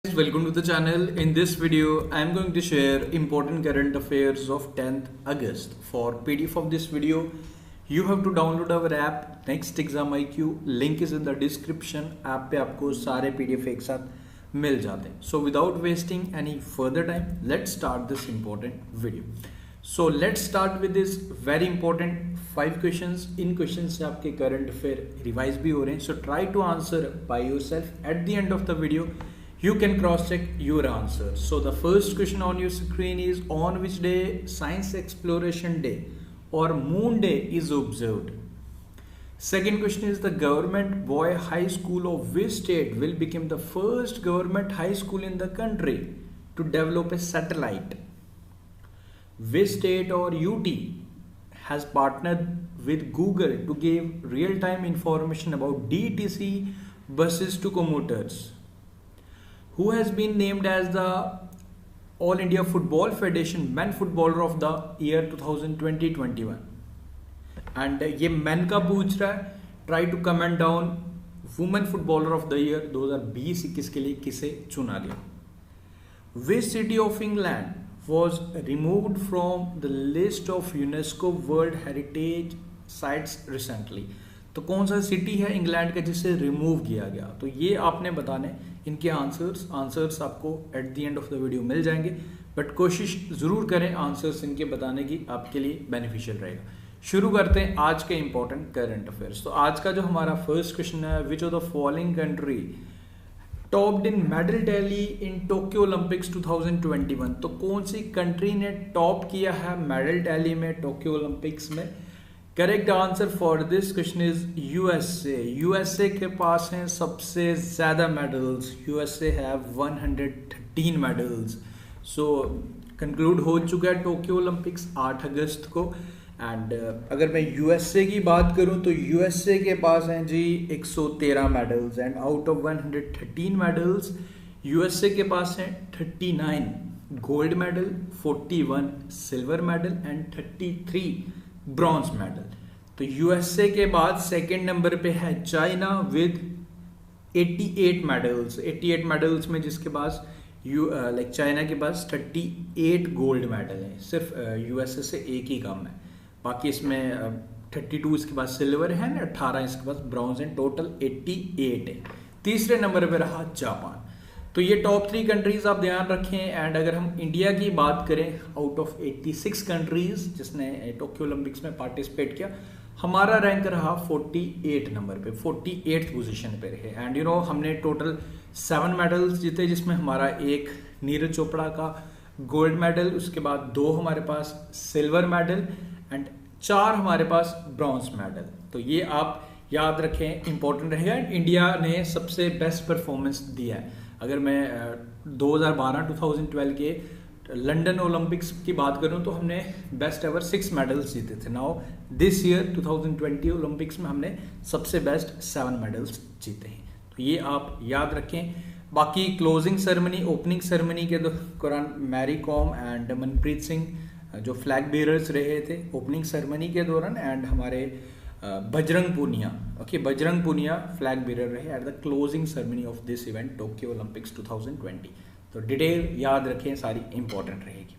Welcome to the channel. In this video I am going to share important current affairs of 10th August. For PDF of this video you have to download our app Next Exam IQ. Link is in the description. App पे आपको सारे PDF एक साथ मिल जाते हैं. So without wasting any further time, let's start this important video. So let's start with this very important 5 questions. In questions से आपके current affair revise भी हो रहे हैं. So try to answer by yourself. At the end of the video you can cross check your answer. So the first question on your screen is, on which day Science Exploration Day or Moon Day is observed? Second question is, the government boy high school of which state will become the first government high school in the country to develop a satellite? Which state or UT has partnered with Google to give real-time information about DTC buses to commuters? Who has been named as the All India Football Federation Men Footballer of the Year 2020-21? And ये men का पूछ रहा है. Try to comment down Women Footballer of the Year 2020-21 के लिए किसे चुना गया. Which city of England was removed from the list of UNESCO World Heritage Sites recently? तो कौन सा सिटी है इंग्लैंड का जिसे रिमूव किया गया? तो ये आपने बताने. इनके आंसर्स आपको at the end of the video मिल जाएंगे, बट कोशिश ज़रूर करें आंसर्स इनके बताने की, आपके लिए बेनिफिशियल रहेगा. शुरू करते हैं आज के इंपॉर्टेंट करंट अफेयर्स. तो आज का जो हमारा फर्स्ट क्वेश्चन है, which of the following country topped in medal tally in Tokyo Olympics 2021? तो कौन सी कंट्री ने टॉप किया है मेडल टैली में टोक्यो ओलंपिक्स में? Correct answer for this question is USA. USA के पास हैं सबसे ज्यादा medals. USA have 113 medals. So conclude हो चुका है टोक्यो ओलंपिक्स 8 अगस्त को. एंड अगर मैं यूएसए की बात करूं तो यूएसए के पास हैं जी 113 medals. And out of 113 medals USA के पास हैं 39 gold medal, 41 silver medal and 33 bronze medal. तो यूएसए के बाद सेकेंड नंबर पे है चाइना विद 88 मेडल्स. 88 मेडल्स में जिसके पास चाइना के पास 38 गोल्ड मेडल है. सिर्फ यूएसए से एक ही कम है. बाकी इसमें 32 इसके पास सिल्वर है, 18 इसके पास ब्रॉन्ज है. टोटल 88 है. तीसरे नंबर पे रहा जापान. तो ये टॉप 3 कंट्रीज आप ध्यान रखें. एंड अगर हम इंडिया की बात करें, आउट ऑफ 86 कंट्रीज जिसने टोक्यो ओलंपिक्स में पार्टिसिपेट किया, हमारा रैंक रहा 48 नंबर पे, 48th पोजीशन पे रहे. एंड हमने टोटल 7 मेडल्स जीते, जिसमें हमारा एक नीरज चोपड़ा का गोल्ड मेडल, उसके बाद 2 हमारे पास सिल्वर मेडल एंड 4 हमारे पास ब्रॉन्ज मेडल. तो ये आप याद रखें, इंपॉर्टेंट रहेगा. इंडिया ने सबसे बेस्ट परफॉर्मेंस दिया है. अगर मैं 2012 के लंदन ओलंपिक्स की बात करूं तो हमने बेस्ट एवर 6 मेडल्स जीते थे. नाउ दिस ईयर 2020 ओलंपिक्स में हमने सबसे बेस्ट 7 मेडल्स जीते हैं. तो ये आप याद रखें. बाकी क्लोजिंग सेरेमनी, ओपनिंग सेरेमनी के दौरान मैरी कॉम एंड मनप्रीत सिंह जो फ्लैग बेयरर्स रहे थे ओपनिंग सेरेमनी के दौरान, एंड हमारे बजरंग पुनिया फ्लैग बेरर रहे at the closing ceremony of this event Tokyo Olympics 2020. तो डिटेल याद रखें, सारी इंपॉर्टेंट रहेगी.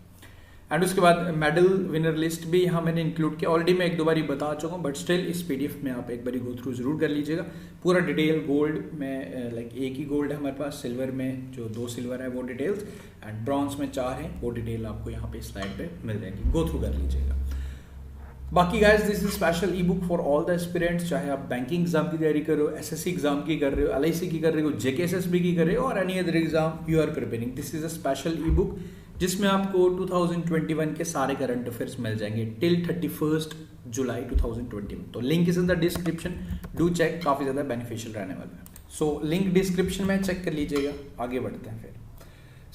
एंड उसके बाद मेडल विनर लिस्ट भी यहाँ मैंने इंक्लूड किया. ऑलरेडी मैं एक दो बारी बता चुका हूँ, बट स्टिल इस पीडीएफ में आप एक बारी गो थ्रू जरूर कर लीजिएगा. पूरा डिटेल गोल्ड में एक ही गोल्ड है हमारे पास, सिल्वर में जो 2 सिल्वर है वो डिटेल्स, एंड ब्रॉन्ज में 4 है वो डिटेल आपको यहाँ पे स्लाइड पे मिल जाएगी. गो थ्रू कर लीजिएगा. बाकी guys, this is special e book for all the aspirants. चाहे आप बैंकिंग एग्जाम की तैयारी कर रहे हो, एसएससी एग्जाम की कर रहे हो, एलआईसी की कर रहे हो, जेकेएसएसबी की कर रहे हो, और any other exam you are preparing. This is a special e book जिसमें आपको 2021 के सारे करंट अफेयर्स मिल जाएंगे टिल 31 जुलाई 2021. तो link is in the description. Do check, काफ़ी ज़्यादा बेनिफिशियल रहने वाला है. सो लिंक डिस्क्रिप्शन में चेक कर लीजिएगा. आगे बढ़ते हैं फिर.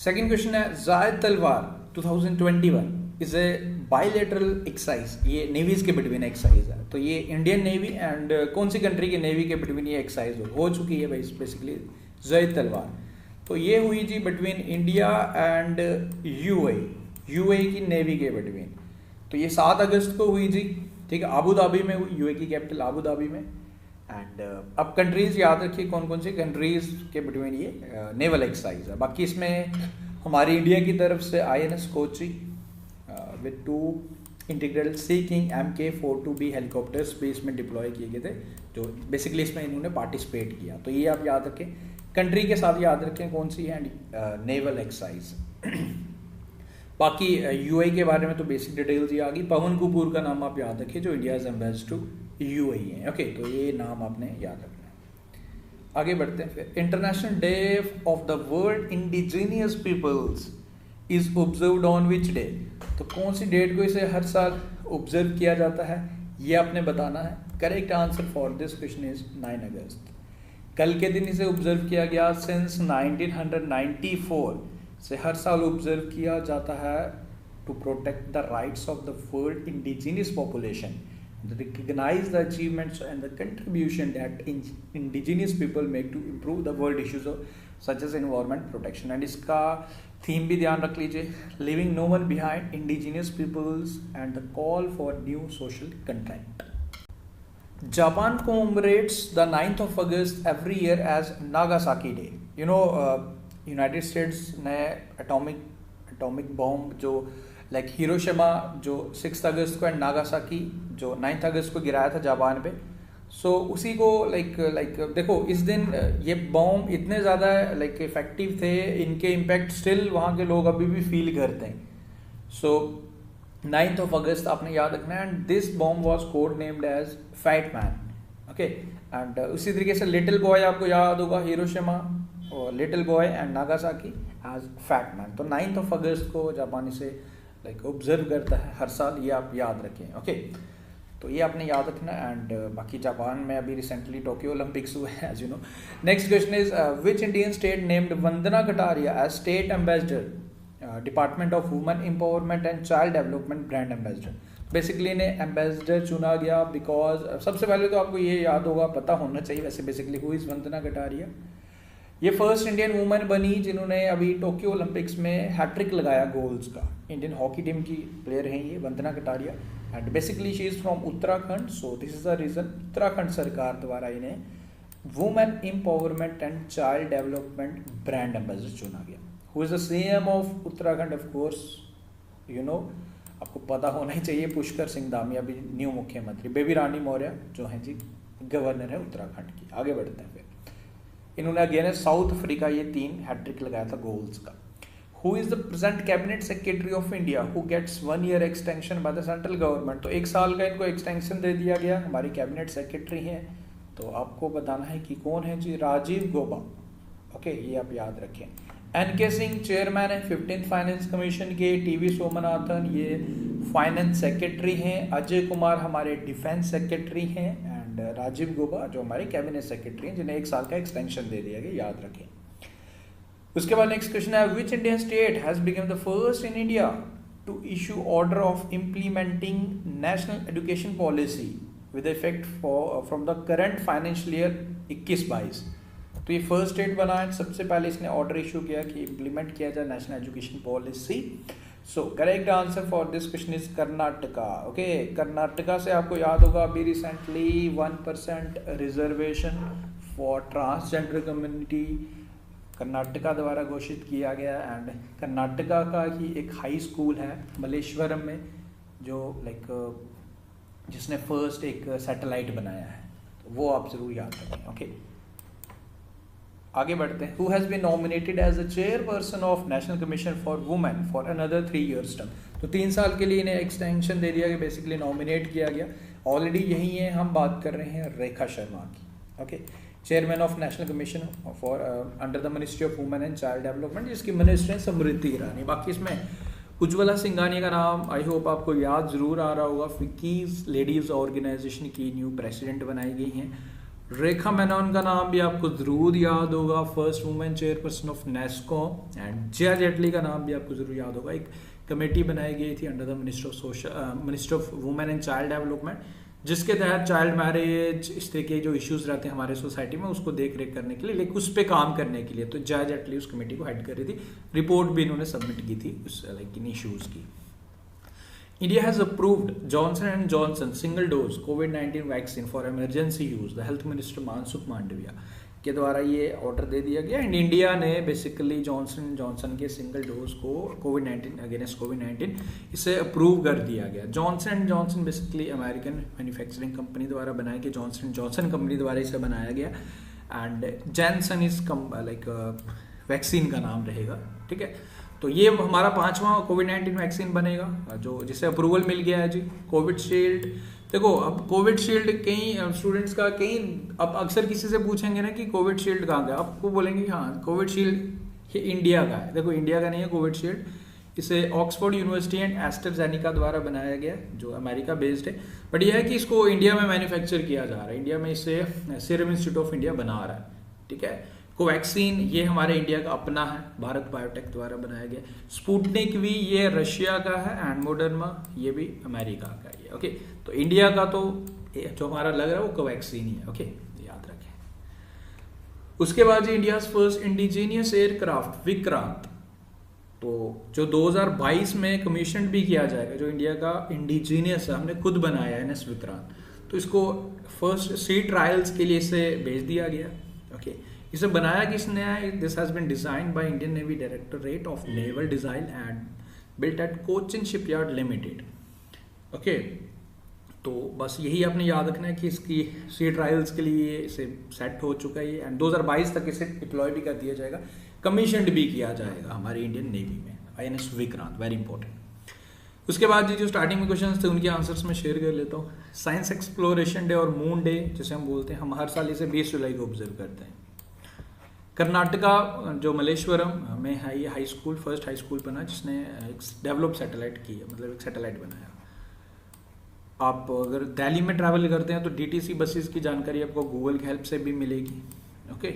सेकेंड क्वेश्चन है, जायद तलवार 2021 इज ए बायलैटरल एक्सरसाइज. ये नेवीज के बिटवीन एक्सरसाइज है. तो ये इंडियन नेवी एंड कौन सी कंट्री के नेवी के बिटवीन ये एक्सरसाइज हो चुकी है भाई, बेसिकली जायद तलवार. तो ये हुई जी बिटवीन इंडिया एंड यूएई की नेवी के बिटवीन. तो ये 7 अगस्त को हुई जी. ठीक है, आबू धाबी में हुई, यूएई की कैपिटल आबू धाबी में. एंड अब कंट्रीज याद रखिए कौन कौन सी कंट्रीज के बिटवीन ये नेवल एक्सरसाइज है। बाकी इसमें हमारी इंडिया की तरफ से INS Kochi with 2 integral Sea King MK-42B helicopters भी इसमें डिप्लॉय किए गए थे, जो बेसिकली इसमें इन्होंने पार्टिसिपेट किया। तो ये आप याद रखें, कंट्री के साथ याद रखें कौन सी है नेवल एक्सरसाइज। बाकी UAE के बारे में तो बेसिक डिटेल्स ये आ गई। पवन कपूर का नाम आप याद रखिए जो इंडिया एम्बेसडर टू UAE है। ओके, तो ये नाम आपने याद रखना है। आगे बढ़ते हैं फिर। International day of the world indigenous peoples is observed on which day. तो कौन सी डेट को इसे हर साल ऑब्जर्व किया जाता है, ये आपने बताना है। Correct answer for this question is 9 अगस्त। कल के दिन इसे ऑब्जर्व किया गया। सिंस 1994 से हर साल ऑब्जर्व किया जाता है to protect the rights of the world indigenous population, recognize the achievements and the contribution that indigenous people make to improve the world issues such as environment protection। and इसका theme भी ध्यान रख लीजिए, leaving no one behind, indigenous peoples and the call for new social contract। Japan commemorates the 9th of August every year as Nagasaki Day। you know United states ने atomic bomb जो like Hiroshima जो 6 अगस्त को and Nagasaki जो 9 अगस्त को गिराया था Japan पे, सो उसी को लाइक देखो इस दिन ये बॉम्ब इतने ज़्यादा लाइक इफेक्टिव थे, इनके इम्पैक्ट स्टिल वहाँ के लोग अभी भी फील करते हैं। सो 9th of August आपने याद रखना है। And this bomb was code named as Fat Man. Okay, and उसी तरीके से लिटिल बॉय आपको याद होगा, हिरोशिमा और Little Boy and Nagasaki as Fat Man. तो 9th of August को जापान इसे लाइक ऑब्जर्व करता है हर साल, ये आप याद रखें। ओके, तो ये आपने याद रखना। एंड बाकी जापान में अभी रिसेंटली टोक्यो ओलंपिक्स हुए हैं as you know. Next question is which Indian state named Vandana Kataria as state ambassador department of women empowerment and child development brand ambassador. Basically इन्हें एम्बेसडर चुना गया बिकॉज सबसे पहले तो आपको ये याद होगा, पता होना चाहिए वैसे basically who is Vandana Kataria. ये फर्स्ट इंडियन वुमेन बनी जिन्होंने अभी टोक्यो ओलंपिक्स में हैट्रिक लगाया गोल्स का। इंडियन हॉकी टीम की प्लेयर हैं ये Vandana Kataria and basically she is from Uttarakhand. So this is the reason Uttarakhand सरकार द्वारा इन्हें women empowerment and child development brand ambassador चुना गया। Who is the CM of Uttarakhand, of course you know आपको पता होना ही चाहिए, पुष्कर सिंह धामी अभी न्यू मुख्यमंत्री। बेबी रानी मौर्य जो हैं जी गवर्नर है उत्तराखंड की। आगे बढ़ते हैं फिर। इन्होंने अगेंस्ट साउथ अफ्रीका ये 3 हैट्रिक लगाया था गोल्स का। Who is the present cabinet secretary of India who gets 1 year extension by the central government. तो 1 साल का इनको एक्सटेंशन दे दिया गया, हमारी कैबिनेट सेक्रेटरी हैं। तो आपको बताना है कि कौन है जी, राजीव गौबा। ओके, ये आप याद रखें। NK सिंह चेयरमैन है 15th फाइनेंस कमीशन के। TV सोमनाथन ये फाइनेंस सेक्रेटरी हैं। अजय कुमार हमारे डिफेंस सेक्रेटरी हैं एंड राजीव गौबा जो हमारे कैबिनेट सेक्रेटरी हैं जिन्हें 1 साल का एक्सटेंशन दे दिया गया, याद रखें। उसके बाद नेक्स्ट क्वेश्चन है which Indian state has become the first in India to issue order of implementing national education policy with effect from the current financial year 21-22। तो ये फर्स्ट स्टेट बना है, सबसे पहले इसने ऑर्डर इशू किया कि इम्प्लीमेंट किया जाए national education policy. So correct answer for this question is Karnataka. Okay, Karnataka से आपको याद होगा अभी recently 1% reservation for transgender community Karnataka द्वारा घोषित किया गया। एंड कर्नाटका का ही एक हाई स्कूल है मलेश्वरम में जो लाइक जिसने फर्स्ट एक सैटेलाइट बनाया है, तो वो आप जरूर याद रखें। ओके, आगे बढ़ते हैं। Who has been nominated as the chairperson of national commission for women for another 3 years term. तो 3 साल के लिए इन्हें एक्सटेंशन दे दिया गया, बेसिकली नॉमिनेट किया गया। ऑलरेडी यही है, हम बात कर रहे हैं रेखा शर्मा की। Okay, chairman of national commission for under the ministry of women and child development, जिसकी मिनिस्टर है स्मृति ईरानी। बाकी इसमें उज्ज्वला सिंघानिया का नाम आई होप आपको याद जरूर आ रहा होगा, फिकीज लेडीज ऑर्गेनाइजेशन की न्यू प्रेसिडेंट बनाई गई हैं। रेखा मेनन का नाम भी आपको जरूर याद होगा, first women chairperson of Nesco. And Jaya Jaitley का नाम भी आपको जरूर याद होगा, एक कमेटी बनाई गई थी under the minister of women and child development, जिसके तहत चाइल्ड मैरिज इस तरह के जो इश्यूज रहते हैं हमारे सोसाइटी में उसको देख रेख करने के लिए, लेकिन उस पर काम करने के लिए तो जया जेटली उस कमेटी को हेड कर रही थी। रिपोर्ट भी इन्होंने सबमिट की थी उस लाइक इन इश्यूज की। India has approved Johnson and Johnson single dose COVID-19 vaccine for emergency use. The health minister Mansukh Mandavia के द्वारा ये ऑर्डर दे दिया गया एंड इंडिया ने बेसिकली जॉनसन एंड जॉनसन के सिंगल डोज को कोविड-19 अगेंस्ट कोविड-19 इसे अप्रूव कर दिया गया। Johnson and Johnson basically American manufacturing company द्वारा बनाया गया, जॉनसन एंड जॉनसन कंपनी द्वारा इसे बनाया गया and Jansen is like vaccine का नाम रहेगा, ठीक है। तो ये हमारा 5वां कोविड-19 वैक्सीन बनेगा जो जिसे अप्रूवल मिल गया है जी। कोविशील्ड, देखो अब कोविशील्ड कई स्टूडेंट्स का कई अब अक्सर किसी से पूछेंगे ना कि कोविशील्ड कहाँ का, आपको बोलेंगे हाँ कोविशील्ड ये इंडिया का है। देखो इंडिया का नहीं है कोविशील्ड, इसे ऑक्सफोर्ड यूनिवर्सिटी एंड एस्ट्राजेनेका द्वारा बनाया गया जो अमेरिका बेस्ड है, बट यह है कि इसको इंडिया में मैन्युफैक्चर किया जा रहा है, इंडिया में इसे सीरम इंस्टीट्यूट ऑफ इंडिया बना रहा है, ठीक है। कोवैक्सीन ये हमारे इंडिया का अपना है, भारत बायोटेक द्वारा बनाया गया। स्पुतनिक भी ये रशिया का है एंड मोडर्ना ये भी अमेरिका का ही है, ओके। तो इंडिया का तो जो हमारा लग रहा है वो कोवैक्सीन ही है, ओके, याद रखें। उसके बाद जी India first indigenous aircraft Vikrant, तो जो 2022 में कमीशन भी किया जाएगा, जो इंडिया का इंडिजीनियस है, हमने खुद बनाया है NS विक्रांत, तो इसको फर्स्ट सी ट्रायल्स के लिए इसे भेज दिया गया, ओके। इसे बनाया किसने है? This has been designed by Indian navy directorate of naval design and built at Cochin shipyard limited, okay. तो बस यही आपने याद रखना है कि इसकी सी ट्रायल्स के लिए इसे सेट हो चुका है एंड 2022 तक इसे डिप्लॉय भी कर दिया जाएगा, कमीशनड भी किया जाएगा हमारी इंडियन नेवी में, INS विक्रांत, वेरी इंपॉर्टेंट। उसके बाद जो स्टार्टिंग में क्वेश्चन थे उनके आंसर्स में शेयर कर लेता हूँ। साइंस एक्सप्लोरेशन डे और मून डे जिसे हम बोलते हैं, हम हर साल इसे 20 जुलाई को ऑब्जर्व करते हैं। कर्नाटका जो मलेश्वरम में है ये high school, first high school बना जिसने एक डेवलप सैटेलाइट की है, मतलब एक सैटेलाइट बनाया। आप अगर दिल्ली में ट्रैवल करते हैं तो DTC बसेस की जानकारी आपको गूगल की हेल्प से भी मिलेगी, ओके।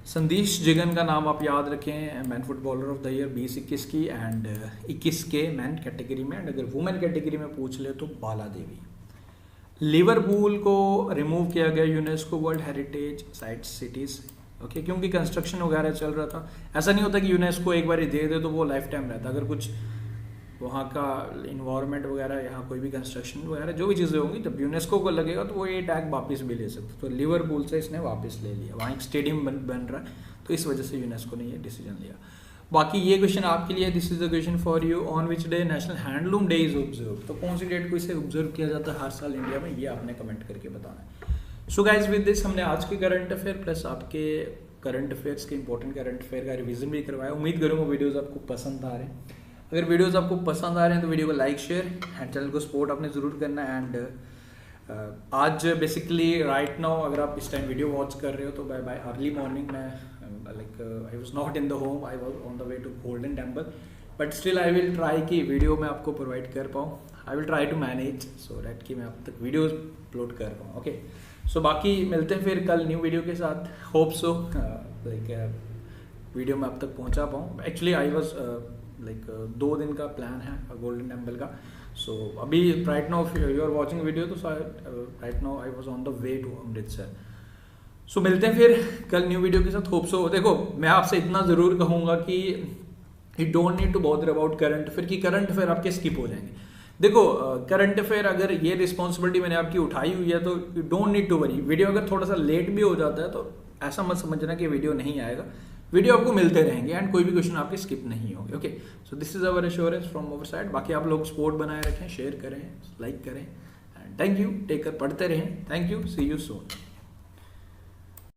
संदेश जिगन का नाम आप याद रखें, man footballer of the year 2021 की एंड 21 के मैन कैटेगरी में, एंड अगर वुमेन कैटेगरी में पूछ ले तो बाला देवी। लिवरपूल को रिमूव किया गया UNESCO world heritage site cities, okay, क्योंकि कंस्ट्रक्शन वगैरह चल रहा था। ऐसा नहीं होता कि यूनेस्को एक बार ही दे दे तो वो लाइफ टाइम रहता, अगर कुछ वहाँ का इन्वायरमेंट वगैरह, यहाँ कोई भी कंस्ट्रक्शन वगैरह जो भी चीज़ें होंगी, जब यूनेस्को को लगेगा तो वो ये टैग वापस भी ले सकते। तो लिवरपूल से इसने वापस ले लिया, वहाँ एक स्टेडियम बन रहा है, तो इस वजह से यूनेस्को ने ये डिसीजन लिया। बाकी ये क्वेश्चन आपके लिए, this is the question for you, on which day national handloom day is observe, तो कौन सी डेट को इसे ऑब्जर्व किया जाता है हर साल इंडिया में, ये आपने कमेंट करके बताना है। सो गाइज विद दिस हमने आज के करंट अफेयर प्लस आपके करंट अफेयर्स के इंपॉर्टेंट करंट अफेयर का रिवीजन भी करवाया। उम्मीद करूँगा वीडियोज़ आपको पसंद आ रहे हैं। अगर वीडियोज़ आपको पसंद आ रहे हैं तो वीडियो को लाइक शेयर एंड चैनल को सपोर्ट आपने ज़रूर करना है। एंड आज बेसिकली राइट नाउ अगर आप इस टाइम वीडियो वॉच कर रहे हो तो बाय अर्ली मॉर्निंग मैं like I was not in the home, I was on the way to Golden Temple, but still I will try कि वीडियो मैं आपको प्रोवाइड कर पाऊँ। I will try to manage so that कि मैं अब तक वीडियोस अपलोड कर पाऊँ, ओके। सो बाकी मिलते हैं फिर कल न्यू वीडियो के साथ, होप सो लाइक वीडियो मैं अब तक पहुँचा पाऊँ। एक्चुअली आई वॉज लाइक 2 दिन का प्लान है गोल्डन टेम्पल का। सो अभी right now you are watching video तो right now I was on the way to Amritsar. So मिलते हैं फिर कल न्यू वीडियो के साथ, होप सो। देखो मैं आपसे इतना ज़रूर कहूँगा कि you don't need to bother about current affair, कि करंट अफेयर आपके स्किप हो जाएंगे। देखो करंट अफेयर अगर ये रिस्पॉन्सिबिलिटी मैंने आपकी उठाई हुई है तो you don't need to worry. Video अगर थोड़ा सा लेट भी हो जाता है तो ऐसा मत समझना कि वीडियो नहीं आएगा, वीडियो आपको मिलते रहेंगे एंड कोई भी क्वेश्चन आपके स्किप नहीं होंगे, okay. So this is our assurance from our side. बाकी आप लोग सपोर्ट बनाए रखें, शेयर करें, लाइक करें एंड थैंक यू, टेक कर, पढ़ते रहें, thank you, see you soon.